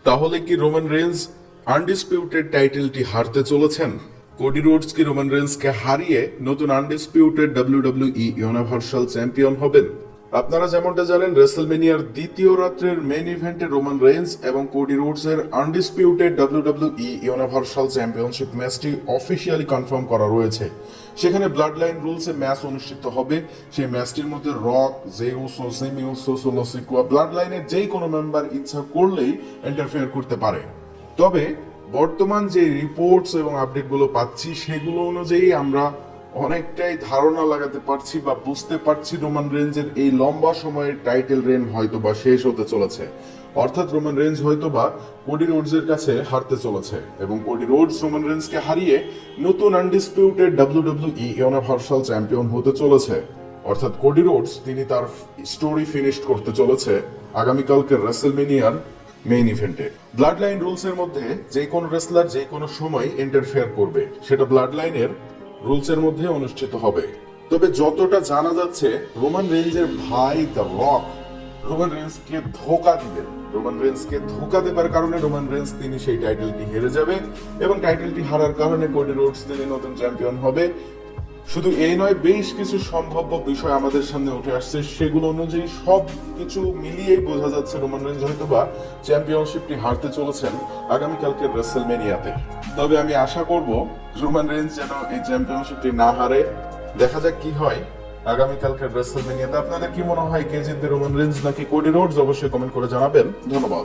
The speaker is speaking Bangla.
তাহলে কি রোমান রেঞ্জ আনডিসপিউটেড টাইটেলটি হারতে চলেছেন? কোডি রোডস কি রোমান রেঞ্জকে হারিয়ে নতুন আনডিসপিউটেড ডাব্লিউডাব্লিউই ইউনিভার্সাল চ্যাম্পিয়ন হবেন? আপনারা যেমনটা জানেন, রেসলমেনিয়ার দ্বিতীয় রাত্রের মেইন ইভেন্টে রোমান রেঞ্জ এবং কোডি রোডসের আনডিসপিউটেড ডাব্লিউডাব্লিউই ইউনিভার্সাল চ্যাম্পিয়নশিপ ম্যাচটি অফিসিয়ালি কনফার্ম করা রয়েছে। সেখানে ব্লাড লাইন রুলসে ম্যাচ অনুষ্ঠিত হবে। সেই ম্যাচটির মধ্যে rock, J Uso, semi Uso, solo সিকুয়া blood লাইনের যেই কোনো মেম্বার ইচ্ছা করলেই ইন্টারফেয়ার করতে পারে। তবে বর্তমান যে রিপোর্টস এবং আপডেটগুলো পাচ্ছি সেগুলো অনুযায়ী আমরা অনেকটাই ধারণা লাগাতে পারছি বা বুঝতে পারছি রোমান রেঞ্জের এই লম্বা সময়ের টাইটেল রেন হয়তোবা শেষ হতে চলেছে। অর্থাৎ রোমান রেঞ্জ হয়তোবা কোডি রোডসের কাছে হারতে চলেছে এবং কোডি রোডস রোমান রেঞ্জকে হারিয়ে নতুন আনডিসপিউটেড ডাব্লিউডাব্লিউই ইউনিভার্সাল চ্যাম্পিয়ন হতে চলেছে। অর্থাৎ কোডি রোডস তিনি তার স্টোরি ফিনিশ করতে চলেছে আগামীকালকের রেসলমেনিয়ার মেইন ইভেন্টে। ব্লাড লাইন রুলস এর মধ্যে যে কোনো রেসলার যে কোনো সময় ইন্টারফেয়ার করবে, সেটা ব্লাড লাইনের রুলস এর মধ্যে অনুষ্ঠিত হবে। তবে যতটা জানা যাচ্ছে, রোমান রেঞ্জের ভাই দ্য রক রোমান রেঞ্জকে ধোকা দিবেন। রোমান রেঞ্জকে ধোকা দেবার কারণে রোমান রেঞ্জ তিনি সেই টাইটেলটি হেরে যাবে এবং টাইটেলটি হারার কারণে কোডি রোডস তিনি নতুন চ্যাম্পিয়ন হবে। শুধু এই নয়, বেশ কিছু সম্ভাব্য বিষয় আমাদের সামনে উঠে আসছে, সেগুলো অনুযায়ী সব কিছু মিলিয়েই বোঝা যাচ্ছে রোমান রেঞ্জ হয়তোবা চ্যাম্পিয়নশিপটি হারতে চলেছেন আগামীকালকের রেসলমেনিয়াতে। তবে আমি আশা করব রোমান রেঞ্জ যেন এই চ্যাম্পিয়নশিপটি না হারে। দেখা যাক কি হয় আগামীকালকের রেসলমেনিয়াতে। আপনাদের কি মনে হয়, কে জিতবে, রোমান রেঞ্জ নাকি কোডি রোডস? অবশ্যই কমেন্ট করে জানাবেন। ধন্যবাদ।